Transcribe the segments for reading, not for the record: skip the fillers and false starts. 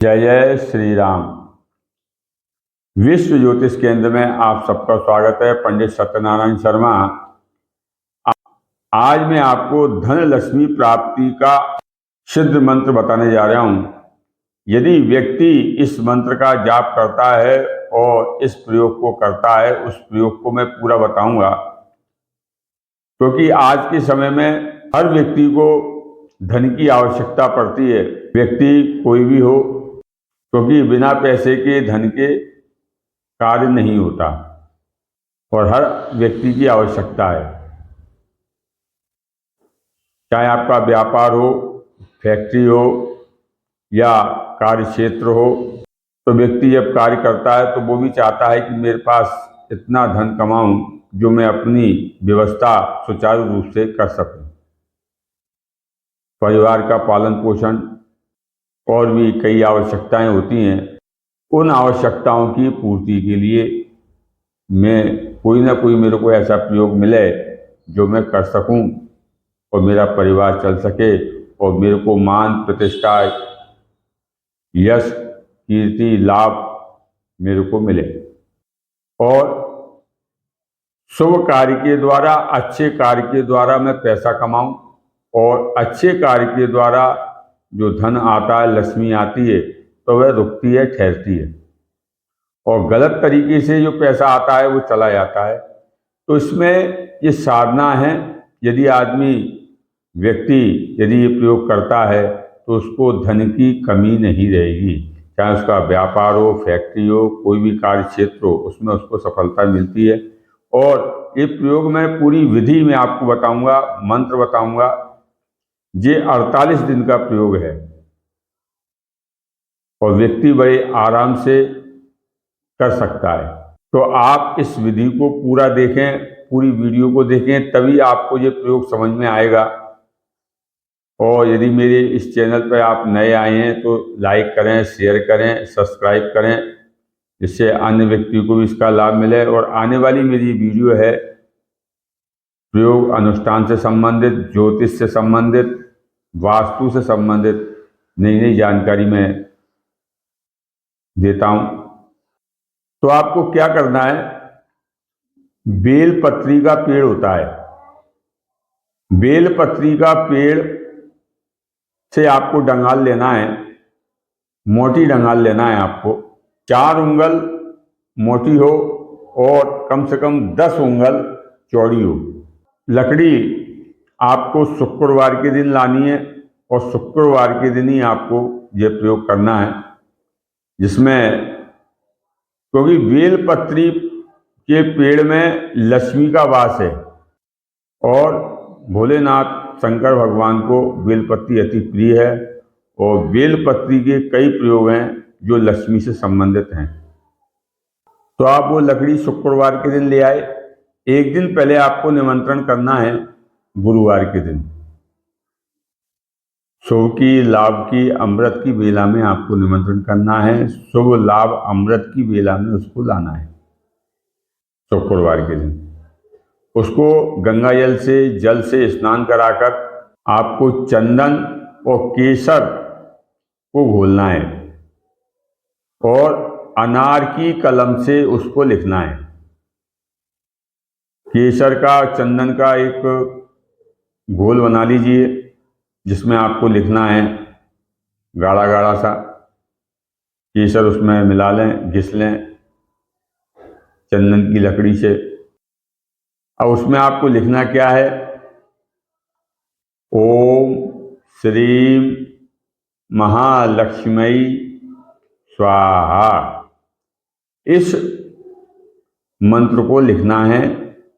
जय जय श्री राम। विश्व ज्योतिष केंद्र में आप सबका स्वागत है। पंडित सत्यनारायण शर्मा। आज मैं आपको धन लक्ष्मी प्राप्ति का सिद्ध मंत्र बताने जा रहा हूं। यदि व्यक्ति इस मंत्र का जाप करता है और इस प्रयोग को करता है, उस प्रयोग को मैं पूरा बताऊंगा, क्योंकि आज के समय में हर व्यक्ति को धन की आवश्यकता पड़ती है, व्यक्ति कोई भी हो, क्योंकि बिना पैसे के धन के कार्य नहीं होता और हर व्यक्ति की आवश्यकता है। चाहे आपका व्यापार हो, फैक्ट्री हो या कार्य क्षेत्र हो, तो व्यक्ति जब कार्य करता है तो वो भी चाहता है कि मेरे पास इतना धन कमाऊं जो मैं अपनी व्यवस्था सुचारू रूप से कर सकूं। परिवार का पालन पोषण और भी कई आवश्यकताएं होती हैं। उन आवश्यकताओं की पूर्ति के लिए मैं कोई ना कोई मेरे को ऐसा प्रयोग मिले जो मैं कर सकूं और मेरा परिवार चल सके और मेरे को मान प्रतिष्ठा, यश, कीर्ति, लाभ मेरे को मिले और शुभ कार्य के द्वारा, अच्छे कार्य के द्वारा मैं पैसा कमाऊं और अच्छे कार्य के द्वारा जो धन आता है, लक्ष्मी आती है, तो वह रुकती है, ठहरती है और गलत तरीके से जो पैसा आता है वो चला जाता है। तो इसमें ये साधना है। यदि आदमी, व्यक्ति यदि ये प्रयोग करता है तो उसको धन की कमी नहीं रहेगी। चाहे उसका व्यापार हो, फैक्ट्री हो, कोई भी कार्य क्षेत्र हो, उसमें उसको सफलता मिलती है। और ये प्रयोग मैं पूरी विधि में आपको बताऊंगा, मंत्र बताऊंगा। ये 48 दिन का प्रयोग है और व्यक्ति बड़े आराम से कर सकता है। तो आप इस विधि को पूरा देखें, पूरी वीडियो को देखें, तभी आपको ये प्रयोग समझ में आएगा। और यदि मेरे इस चैनल पर आप नए आए हैं तो लाइक करें, शेयर करें, सब्सक्राइब करें, जिससे अन्य व्यक्ति को भी इसका लाभ मिले। और आने वाली मेरी वीडियो है प्रयोग अनुष्ठान से संबंधित, ज्योतिष से संबंधित, वास्तु से संबंधित नई नई जानकारी मैं देता हूं। तो आपको क्या करना है, बेलपत्री का पेड़ होता है, बेलपत्री का पेड़ से आपको डंगाल लेना है, मोटी डंगाल लेना है आपको। 4 उंगल मोटी हो और कम से कम 10 उंगल चौड़ी हो। लकड़ी आपको शुक्रवार के दिन लानी है और शुक्रवार के दिन ही आपको ये प्रयोग करना है, जिसमें, क्योंकि बेलपत्री के पेड़ में लक्ष्मी का वास है और भोलेनाथ शंकर भगवान को बेलपत्री अति प्रिय है और बेलपत्री के कई प्रयोग हैं जो लक्ष्मी से संबंधित हैं। तो आप वो लकड़ी शुक्रवार के दिन ले आए। एक दिन पहले आपको निमंत्रण करना है, गुरुवार के दिन। शुभ की, लाभ की, अमृत की बेला में आपको निमंत्रण करना है। शुभ, लाभ, अमृत की बेला में उसको लाना है शुक्रवार के दिन। उसको गंगा जल से स्नान कराकर आपको चंदन और केसर को घोलना है और अनार की कलम से उसको लिखना है। केसर का, चंदन का एक घोल बना लीजिए, जिसमें आपको लिखना है गाढ़ा गाढ़ा सा। केसर उसमें मिला लें, घिस लें चंदन की लकड़ी से। अब उसमें आपको लिखना क्या है, ओम श्रीम महालक्ष्मी स्वाहा। इस मंत्र को लिखना है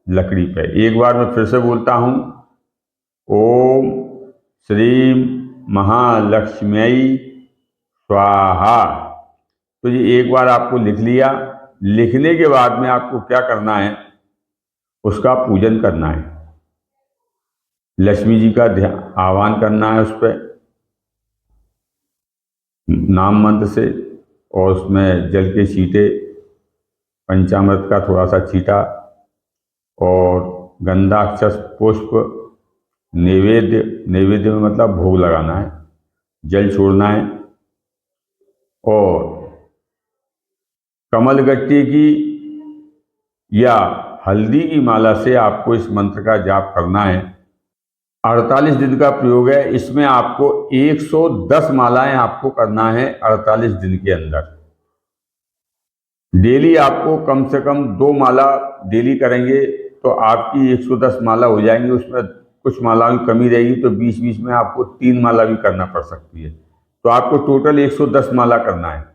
लकड़ी पे। एक बार मैं फिर से बोलता हूं, ओम श्रीम महालक्ष्मी स्वाहा। तो ये एक बार आपको लिख लिया। लिखने के बाद में आपको क्या करना है, उसका पूजन करना है, लक्ष्मी जी का आह्वान करना है उस पर नाम मंत्र से, और उसमें जल के छींटे, पंचामृत का थोड़ा सा छींटा और गंधाक्षत पुष्प, नैवेद्य में मतलब भोग लगाना है, जल छोड़ना है और कमलगट्टे की या हल्दी की माला से आपको इस मंत्र का जाप करना है। 48 दिन का प्रयोग है, इसमें आपको 110 मालाएं आपको करना है 48 दिन के अंदर। डेली आपको कम से कम 2 माला डेली करेंगे तो आपकी 110 माला हो जाएंगी। उसमें कुछ मालाओं की कमी रहेगी तो बीच बीच में आपको 3 माला भी करना पड़ सकती है। तो आपको टोटल 110 माला करना है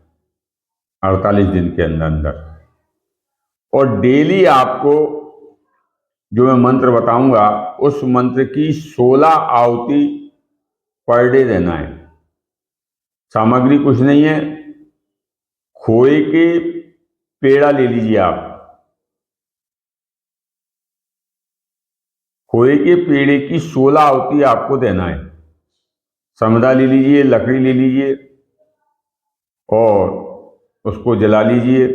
48 दिन के अंदर अंदर। और डेली आपको जो मैं मंत्र बताऊंगा उस मंत्र की 16 आहुति पर डे देना है। सामग्री कुछ नहीं है, खोए के पेड़ा ले लीजिए आप, खोए के पेड़े की 16 आहुति आपको देना है। समदा ले लीजिए, लकड़ी ले लीजिए और उसको जला लीजिए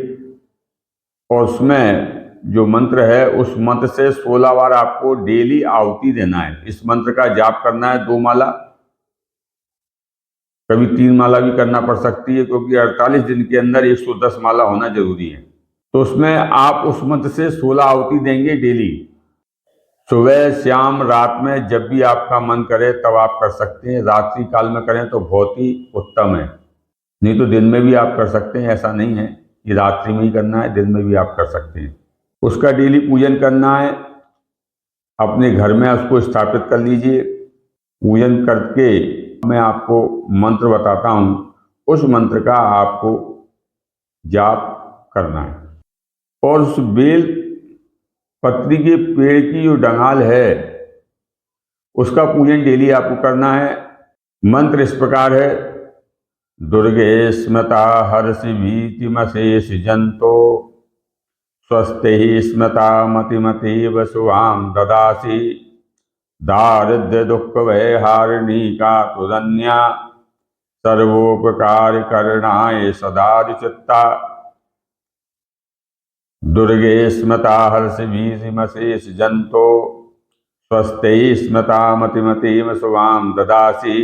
और उसमें जो मंत्र है उस मंत्र से 16 बार आपको डेली आहुति देना है। इस मंत्र का जाप करना है 2 माला, कभी 3 माला भी करना पड़ सकती है क्योंकि 48 दिन के अंदर 110 माला होना जरूरी है। तो उसमें आप उस मंत्र से 16 आहुति देंगे डेली। सुबह, शाम, रात में जब भी आपका मन करे तब आप कर सकते हैं। रात्रि काल में करें तो बहुत ही उत्तम है, नहीं तो दिन में भी आप कर सकते हैं। ऐसा नहीं है कि रात्रि में ही करना है, दिन में भी आप कर सकते हैं। उसका डेली पूजन करना है, अपने घर में उसको स्थापित कर लीजिए। पूजन करके मैं आपको मंत्र बताता हूँ, उस मंत्र का आपको जाप करना है। और उस बेल पत्री के पेड़ की जो डंगाल है उसका पूजन डेली आपको करना है। मंत्र इस प्रकार है, दुर्गे स्मृता हर्षि भीतिमशेष जंतो स्वस्थ ही स्मृता मतिमतीव शुभाम ददासी दारिद्र्य दुख भय हारिणी का तुदन्या सर्वोपकार करणाय सदारिचित्ता। दुर्गे स्मृता हर्षि भीतिमशेष जंतो स्वस्थ ही स्मृता मतिमतीव शुभाम ददासी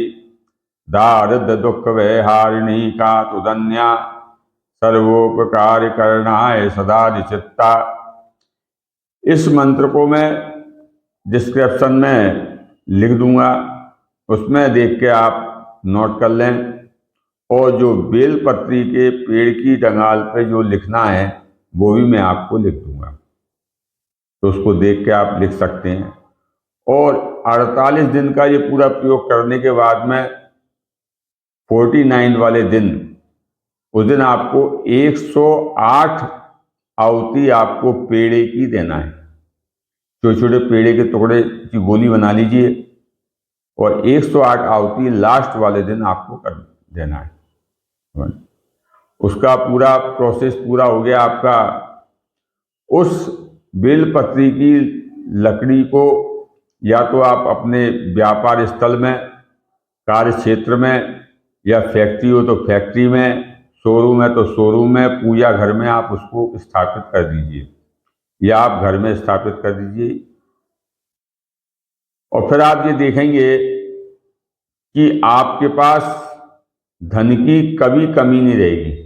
दारिद्र्य दुख भय हारिणी का तुदन्या सर्वोपकार करणाय सदारिचित्ता। इस मंत्र को मैं डिस्क्रिप्शन में लिख दूंगा, उसमें देख के आप नोट कर लें। और जो बेलपत्री के पेड़ की डंगाल पे जो लिखना है वो भी मैं आपको लिख दूंगा, तो उसको देख के आप लिख सकते हैं। और 48 दिन का ये पूरा प्रयोग करने के बाद में 49 वाले दिन, उस दिन आपको 108 आहुति आपको पेड़े की देना है। छोटे छोटे पेड़े के टुकड़े की गोली बना लीजिए और 108 आहुति लास्ट वाले दिन आपको कर देना है। उसका पूरा प्रोसेस पूरा हो गया आपका। उस बेलपत्री की लकड़ी को या तो आप अपने व्यापार स्थल में, कार्य क्षेत्र में, या फैक्ट्री हो तो फैक्ट्री में, शोरूम है तो शोरूम में, पूजा घर में आप उसको स्थापित कर दीजिए या आप घर में स्थापित कर दीजिए। और फिर आप ये देखेंगे कि आपके पास धन की कभी कमी नहीं रहेगी।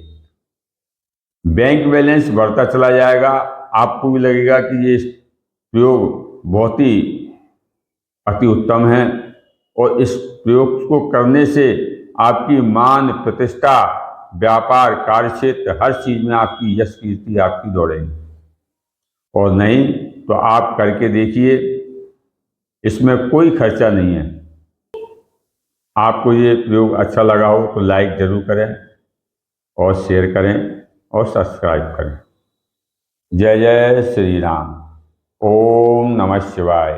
बैंक बैलेंस बढ़ता चला जाएगा। आपको भी लगेगा कि ये प्रयोग बहुत ही अति उत्तम है और इस प्रयोग को करने से आपकी मान प्रतिष्ठा, व्यापार, कार्यक्षेत्र, हर चीज में आपकी यश कीर्ति आपकी दौड़ेगी। और नहीं तो आप करके देखिए, इसमें कोई खर्चा नहीं है। आपको ये प्रयोग अच्छा लगा हो तो लाइक जरूर करें और शेयर करें और सब्सक्राइब करें। जय जय श्री राम। ओम नमः शिवाय।